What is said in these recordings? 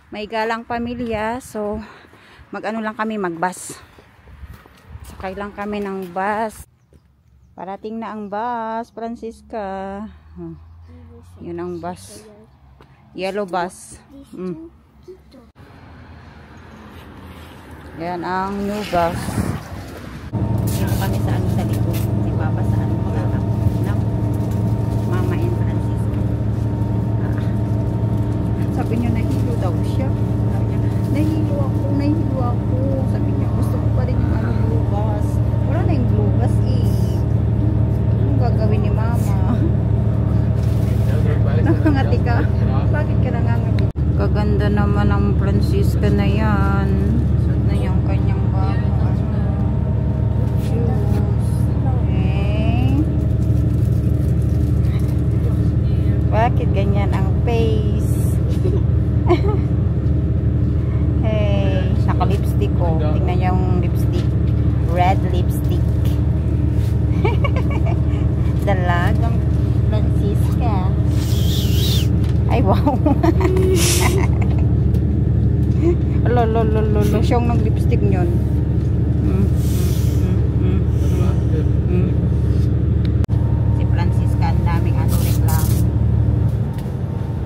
may galang pamilya, so mag-ano lang kami, mag-bus. Sakay lang kami ng bus. Parating na ang bus, Francisca. Yun ang bus. Yellow bus. Yan ang new bus. Dito kami sa ano sa likod. Si Papa sa ano magkakap ng Mama and Francisca. Sabi niya nahilo daw siya. Sabi niya, nahilo ako. Sabi niya, gusto ko pa rin yung ano blue bus. Wala na yung blue bus eh. Anong gagawin ni Mama? Nangangati ka? Bakit ka nangangati? Kaganda naman ang Francisca na yan. Suot na yung kanyang bago. Shoes. Okay. Bakit ganyan ang face? Hey, naka-lipstick ko. Tingnan niyo yung lipstick. Red lipstick. Dalagang Francisca. Ay, wow. Lolo, siyang ng lipstick nyon. Si Francisca, ang daming ano reklamo.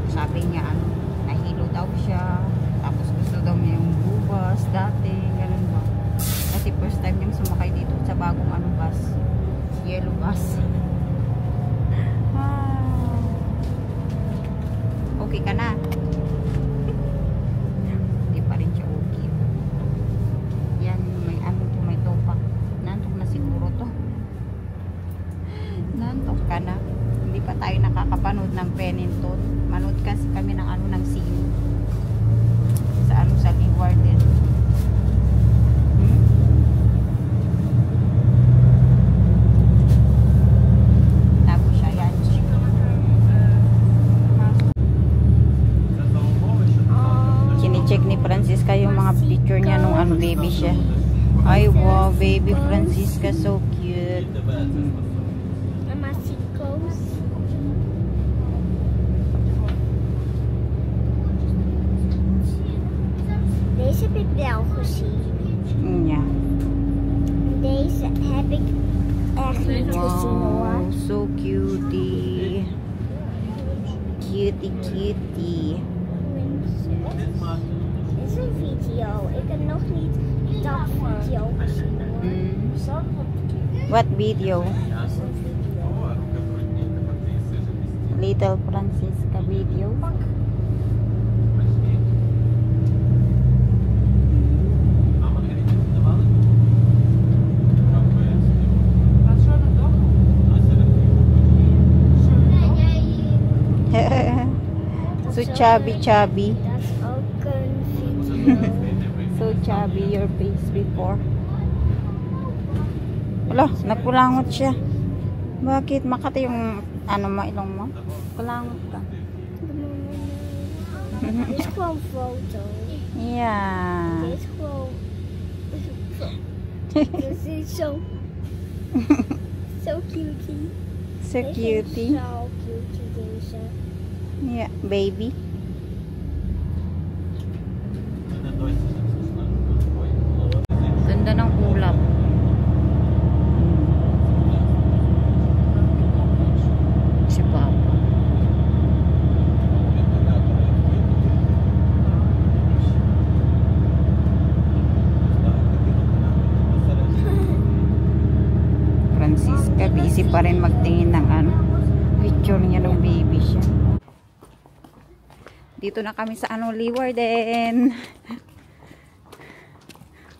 Sabi niya, ano, nahilo daw siya. Tapos gusto daw niya yung bubas dati. Ganun ba? Kasi first time niyang sumakay dito sa bagong ano bus. Yellow bus. Okay ka na? Hindi pa rin siya okay. Yan, may ano to, may topak. Nantok na siguro to. Nantok ka na. Hindi pa tayo nakakapanood ng Pennington. Manood kasi kami ng ano ng scene. Sa ano, sa Leeuwarden. Check ni Francisca yung mga picture niya nung ano baby siya. Ay wow, baby Francisca, so cute. Deze heb ik wel gezien. Ja. Deze heb ik echt niet gezien hoor. Wow, so cutie. Cutie. Dit is een video. Ik heb nog niet dat video gezien hoor. What video? Dat is een video. Little Francisca video. So chubby. Dat is ook een video. So chubby your face before. Wala, nagkulangot siya. Bakit? Makati yung ano mo, ilong mo? Kulangot ka. Dit is gewoon foto. Yeah. Dit is gewoon... Dit is zo... Zo cutie. So cutie. Zo cutie deze. Yeah, baby. Ganda ng ulap. Si Papa. Francisca, busy pa rin magtingin ng ano, picture niya ng baby siya. Dito na kami sa ano, Leeuwarden.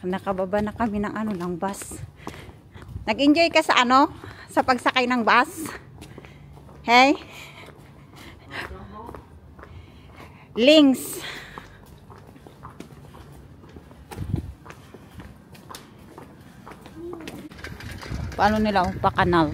Nakababa na kami ng ano, ng bus. Nag-enjoy ka sa ano? Sa pagsakay ng bus? Hey? Links. Paano nila pa-kanal?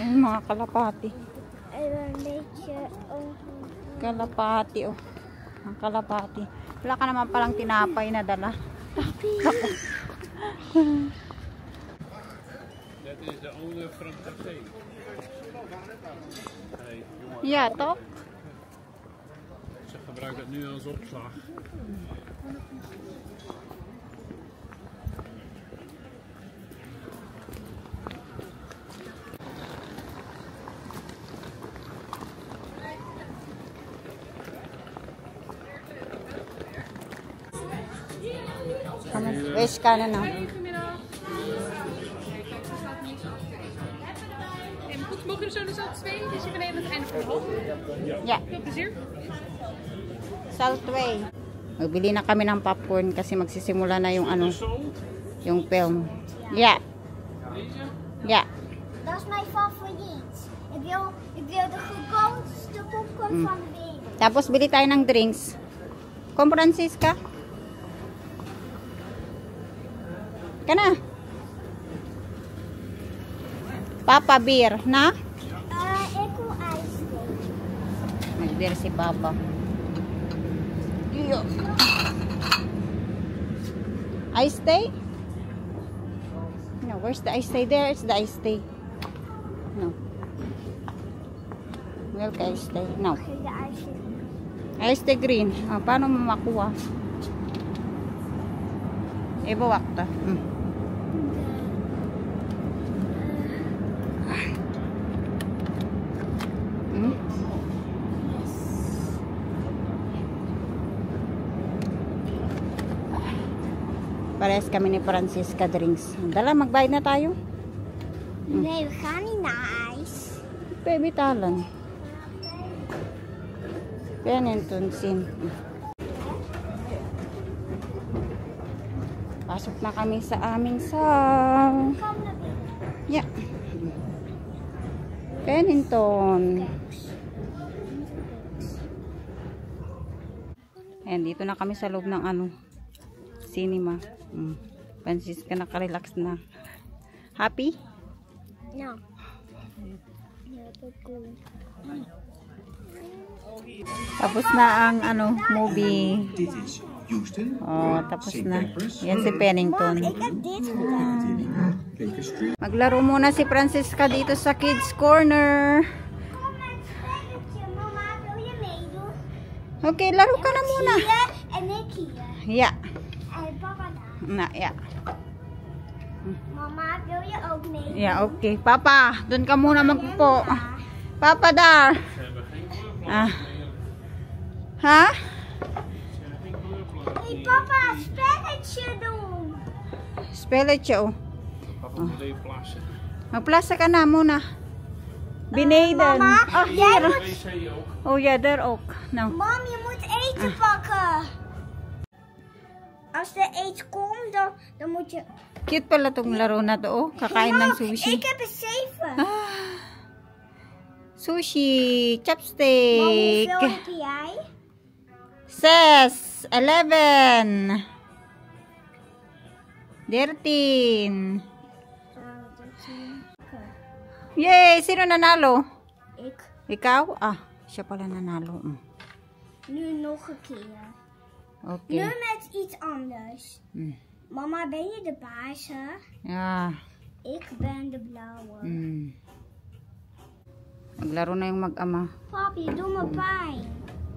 Yung mga kalapati. Een beetje Kalapati, oh. Ang kalapati. Wala ka naman palang tinapay na dala. Naku. Dat is de owner van het café. Hey, jongen. Ja, toch? Ze gebruiken het nu als opslag. Wees ka na na. Goed, mogen er zo de zat 2? Dus je beneden het einde van de hal. Ja. Veel plezier. Saltway. Magbili na kami ng popcorn kasi magsisimula na yung ano, yung film. Ja. Ja. Dat is mijn favoriet. Ik wil de goedkoopste popcorn van de wereld. Tapos bili tayo ng drinks. Kom, Francisca. Kana. Papa beer, na? Ik wil ijs. Nag-beer si Papa. Iyo. Ice tea? No, where's the ice tea? There, it's the ice tea. No. Milk ice tea. No. Geef de ijs. Ice tea green. Ah, paano mo makuha? Ibawak ta. Parehas kami ni Francisca drinks. Dala, magbayad na tayo. Nee, we gaan niet naar ijs. Baby talan. Penentonsin. Pasok na kami sa aming sal. Kom naar binnen. Yeah. Pennington. Ayan, dito na kami sa loob ng ano, cinema. Francisca nakarelax na. Happy? Nou. Ja, dat komt. Tapos na ang ano, movie. Dit is Houston. Oh, tapos St. na. Peppers. Yan si Pennington. Ik heb dit gedaan. Baker Street. Maglaro muna si Francisca dito sa Kids Corner. Kom met spelletje. Mama, wil je meedoen? Okay, laro ka na muna. Hier en ik hier. Yeah. En papa daar. Na, yeah. Mama, wil je ook meedoen? Yeah, okay. Papa, doon ka muna magpo. Papa daar. Ah. Ha? Hey papa, spelletje doen. Spelletje, oh. Papa moet even plassen. Magplasa ka na muna. Beneden. Mama, Oh, jij hier. moet... Wc ook. Oh ja, daar ook. Nou. Mam, je moet eten pakken. Als er eten komt, dan moet je... Cute pala tong laro na to, oh. Kakain ng sushi. Ik heb er 7. Sushi, Mam, chopstick. hoeveel heb jij? 6, 11. 13. Yay! Sino nanalo? Ik. Ikaw? Ah, siya pala nanalo. Nu nog een keer. Okay. Nu met iets anders. Mm. Mama, ben je de paarse? Yeah. Ik ben de blauwe. Naglaro na yung mag-ama. Papi, doe me pijn.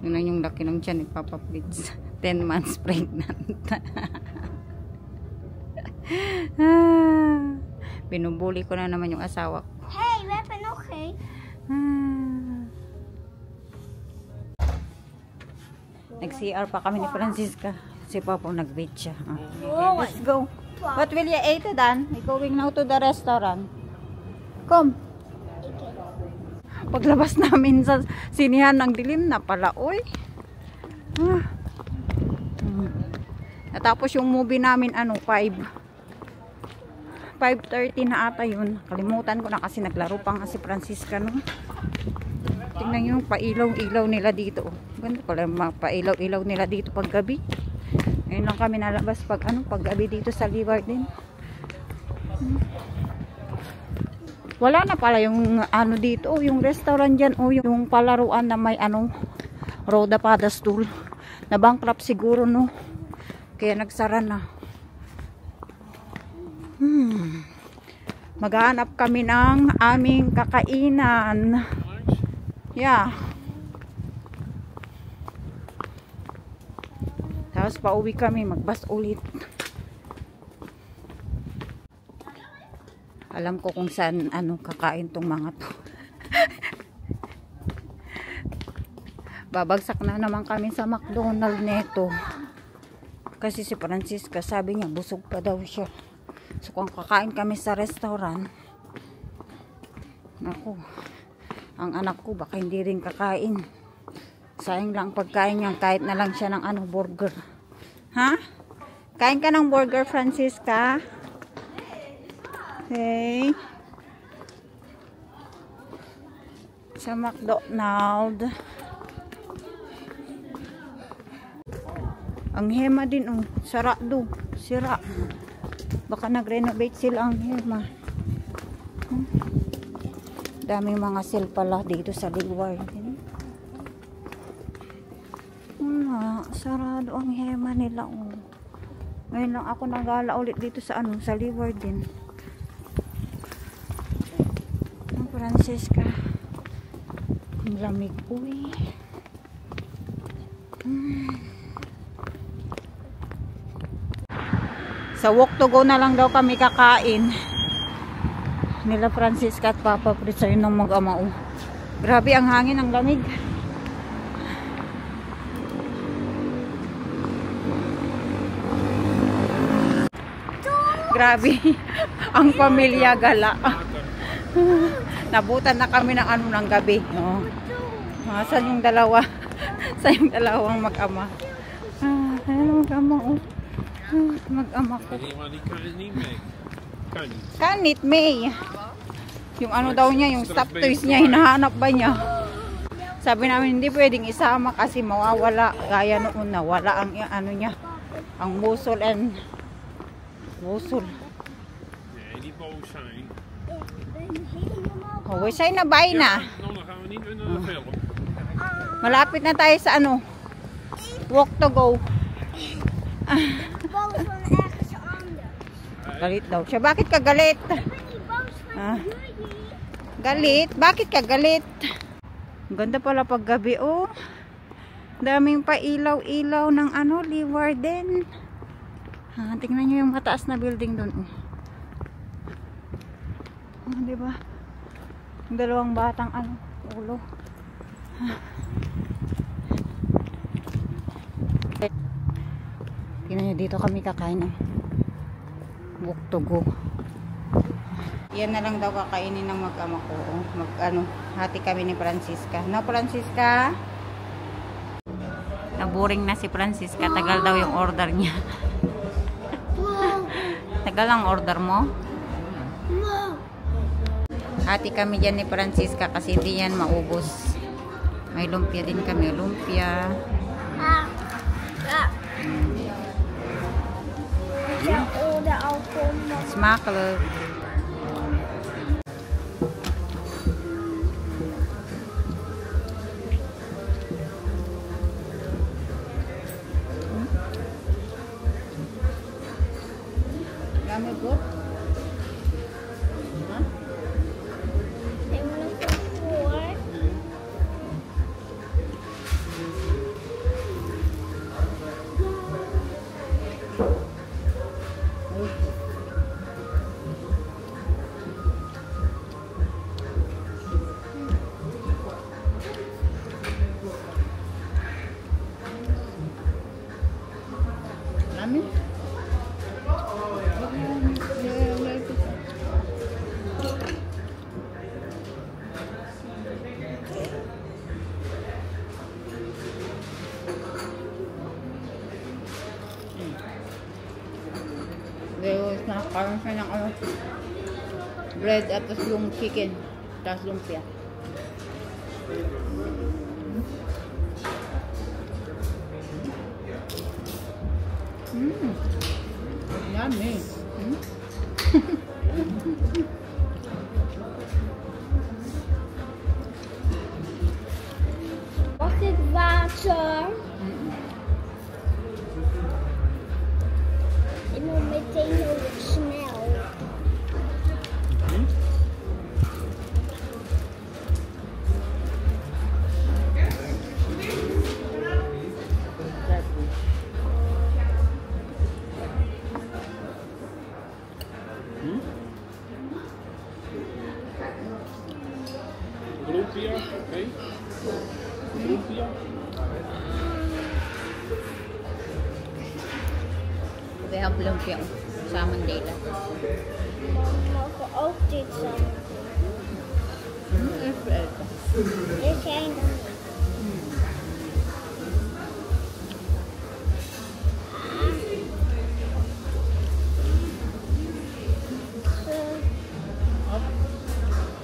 Yun lang yung laki ng tiyan ni Papa Blitz. 10 months pregnant. Binubuli ko na naman yung asawa ko. Hey, we hebben nog geen. Nag-CR pa kami ni Francisca. Si Papa nag-beach siya. Oh, Let's go. What will you eat then? We're going now to the restaurant. Come. Paglabas namin sa sinihan ng dilim na pala, oy. Natapos yung movie namin, ano, 5:30 na ata yun. Kalimutan ko na kasi naglaro pa nga si Francisca, no? Tingnan yung pailaw-ilaw nila dito. Ganda pala mga pailaw-ilaw nila dito pag gabi. Ngayon lang kami nalabas pag gabi dito sa Leeward din. Wala na pala yung ano dito, yung restaurant dyan, o yung palaruan na may roda pedestal. Na bankrupt siguro, no? Kaya nagsara na. Maghanap kami ng aming kakainan. Yeah. Tapos pauwi kami, magbus ulit. Alam ko kung saan kakain tong mga to. Babagsak na naman kami sa McDonald's neto. Kasi si Francisca sabi niya busog pa daw siya. So kung kakain kami sa restaurant, naku, ang anak ko baka hindi rin kakain. Sayang lang pagkain niya, kahit na lang siya ng burger. Ha? Kain ka ng burger, Francisca? Okay. Sa McDonald's. Ang Hema din, sara do. Sira. Baka nag-renovate sila ang Hema. Daming mga sale pala dito sa Leeward. Sarado ang Hema nila. Ngayon lang ako nagala ulit dito sa sa Leeward din. Ang Francisca. Ang lamig. Uy. Sa walk to go na lang daw kami kakain. Nila Francisca at Papa Fritz ay nung mag-ama. Grabe ang hangin, ang lamig. Grabe. Ang pamilya gala. Nabutan na kami ng ng gabi. Saan yung dalawa? Saan yung dalawang mag-ama? Ayun mag-ama. Mag-ama ko. Kanit May. Yung daw niya, yung stop toys niya, hinahanap ba niya? Sabi namin hindi pwedeng isama kasi mawawala. Gaya noon nawala ang niya, ang muscle and muscle. Oh, we say na bye na. Malapit na tayo sa walk to go. Galit daw siya. Bakit ka galit? Galit? Bakit ka galit? Ganda pala pag gabi, daming pa ilaw-ilaw ng Leeward din. Tingnan nyo yung mataas na building doon. Diba? Yung dalawang batang ulo. Tingnan nyo, dito kami kakain walk to go. Yan na lang daw kakainin ng mag-ama ko. Hati kami ni Francisca. No, Francisca? Naboring na si Francisca. Tagal daw yung order niya. Tagal ang order mo? Hati kami dyan ni Francisca kasi hindi yan maubos. May lumpia din kami. Lumpia. Smakelijk. Lama po? Nakakaroon siya ng bread at tapos yung chicken tapos lumpia. Yummy. Was dit water? Ik moet meteen heel snel. mee? Olympia? We have lumpia sa Mandela. Mogen ook dit zijn. Dit zijn dan niet.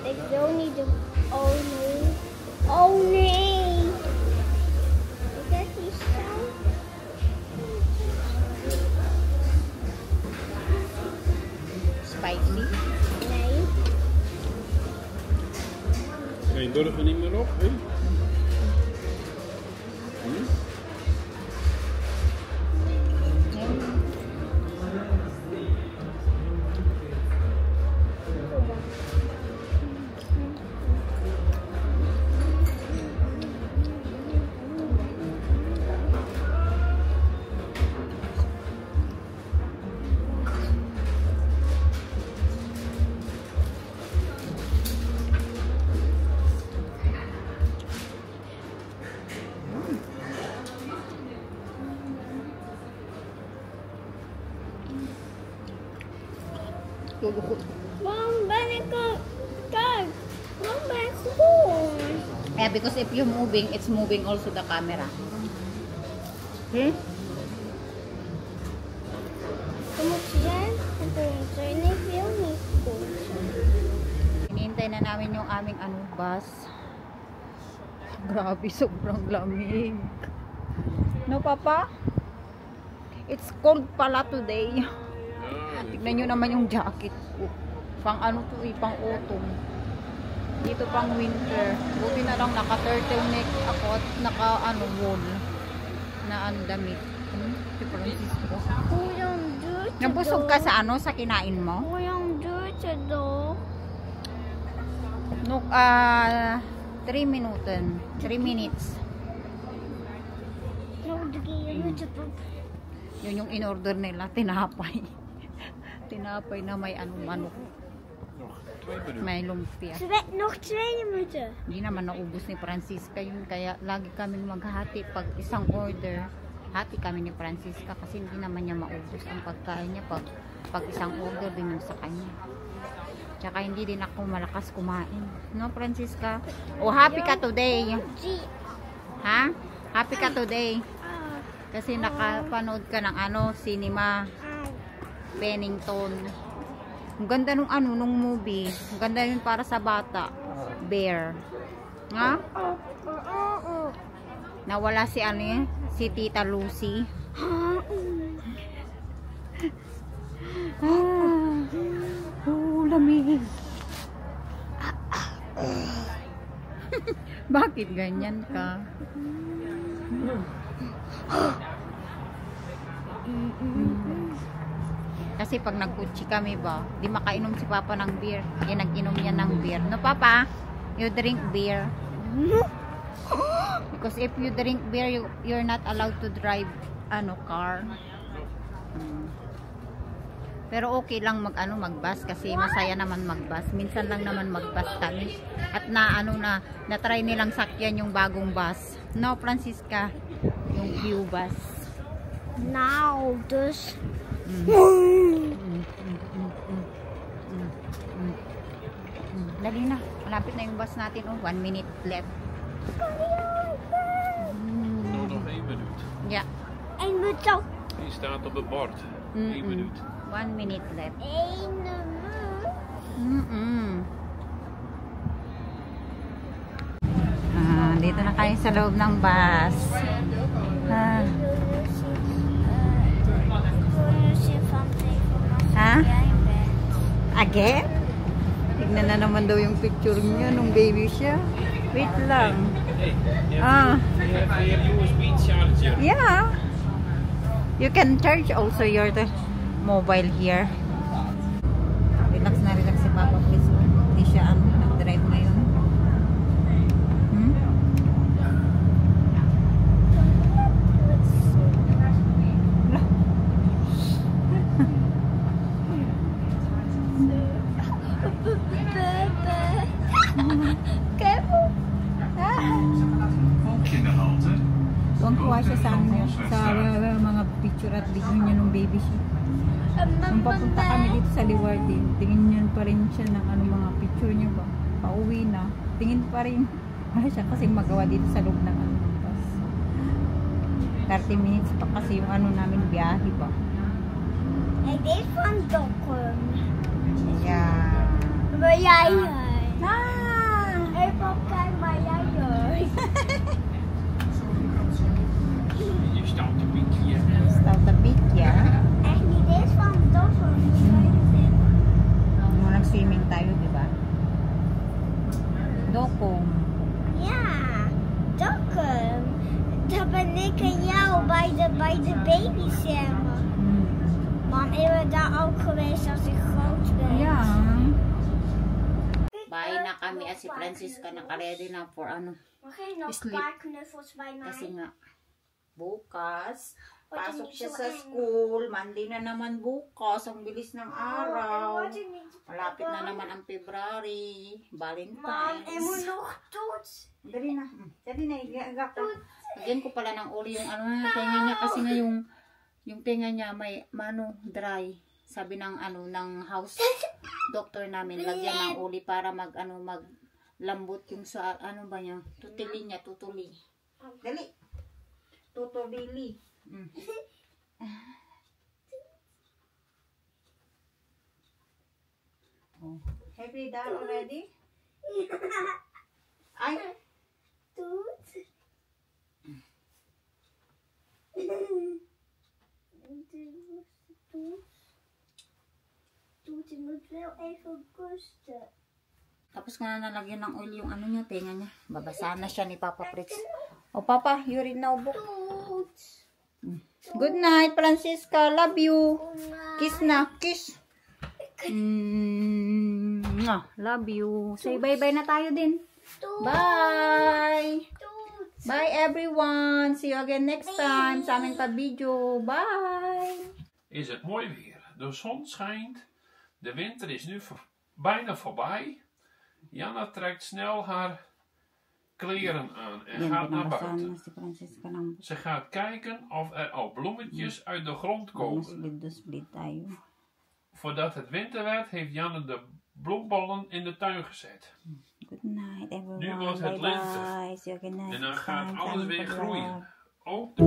Ik wil niet doen. Oh nee. Oh nee. Is dat niet zo? Spicy. Nee. Geen burger niet meer op, hè? Waarom ben ik er? Kijk. Waarom ben ik gewoon? Yeah, because if you're moving, it's moving also the camera. Hmm? Dan moet je zijn en dan en ik wil niet goed. Hinihintay na namin yung aming bus. Grabe, sobrang lamig. No, Papa? It's cold pala today. Tignan nyo naman yung jacket ko. Pang pang autumn. Dito pang winter. Buti na lang naka-turtleneck ako at wool na damit. Si Francisco. Kuyang duurt. Nabusog ka sa sa kinain mo? Kuyang duurt do. No, 3 minuten. 3 minutes. Yun yung in-order nila, tinapay. Tinapay na may manok. May lumpia. Nog 2 minuten. Hindi naman naubos ni Francisca yun. Kaya lagi kaming maghati pag isang order. Hati kami ni Francisca kasi hindi naman niya maubos ang pagkain niya pag isang order din yung sa kanya. Tsaka hindi din ako malakas kumain. No, Francisca? Oh, happy ka today. Ha? Happy ka today. Kasi nakapanood ka ng cinema. Pennington. Ang ganda nung movie. Ang ganda yun para sa bata. Bear. Ha? Nawala si si Tita Lucy. Lamig. Bakit ganyan ka? Kasi pag nagkutsi kami ba, di makainom si Papa ng beer. Kaya nag-inom niya ng beer. No, Papa? You drink beer. Because if you drink beer, you're not allowed to drive car. Pero okay lang mag-bus kasi masaya naman mag-bus. Minsan lang naman mag-bus kami. At na-try nilang sakyan yung bagong bus. No, Francisca? Yung Q-bus. Nou, dus. Dali na. Malapit na yung bus natin. 1 minute left. Nog 1 minuut. Ja. 1 minuut zo. Die staat op het bord. 1 minuut. 1 minute left. 1 minuut. Dito na kayo sa loob ng bus. Ha? Again? Tignan na naman daw yung picture niya nung baby siya. Wait lang. USB charger. Yeah. You can charge also your mobile here. Relax na relax si Papa, please. Hindi siya nag-drive ngayon. Tuwang-tuwa siya sa mga picture at video niya nung baby siya. Nung papunta kami dito sa Liwardin, tingin niya pa rin siya ng mga picture niya ba. Pauwi na, tingin pa rin. Wala siya kasing magawa dito sa loob ng bus. 30 minutes pa kasi yung namin biyahe ba. Dit van Dokkum. Yeah. Marjane. Ah! Even kijk Marjane. Je staat te piekje. Staat te piekje. Echt niet, dit is van Dokkum. Nung nag-swimming tayo, di ba? Dokkum. Ja, Dokkum. Daar ben ik en jou bij de baby zwemmen. Mam, ik ben daar ook geweest als ik groot ben. Yeah. Bye na kami at si Francisca naka-ready na for Mag ik nog Sleep. een paar knuffels bij mij? kasi nga bukas Wat pasok niet siya zo sa eng. school. Monday na naman bukas. Ang bilis ng araw. Wat ik niet. Malapit na naman ang February. Mam, ik moet Valentine's. nog toets. Dali na. Dali na. Igagak ko. Lagyan ko pala ng uli yung tenga niya kasi nga yung tenga niya may dry. Sabi ng ng house doctor namin, lagyan ng uli para maglambot yung sa ba niya, tutuli niya, tutuli. Dali. Tutulili. Oh. Have you done already? Ay, Toets. Toets, je moet wel even kusten. tapos nga nalagyan ng oil yung niya, tenga niya. Babasa na siya ni Papa Fritz. Oh, Papa, you read now book. Toets. Good night, Francisca. Love you. Kiss na. Kiss. Love you. Say bye-bye na tayo din. Bye. Toets. Bye, everyone. See you again next time sa aming pa-video. Bye. Is het mooi weer. De zon schijnt. De winter is nu bijna voorbij. Jana trekt snel haar kleren aan en gaat naar buiten. Si Francisca ng Ze gaat kijken of er al bloemetjes uit de grond komen. split tayo. Voordat het winter werd, heeft Janne de bloembollen in de tuin gezet. Good night, everyone. Nu wordt het lente. Bye-bye. See you again next En dan time gaat sa alles aming weer pa-vlog. groeien. Ook de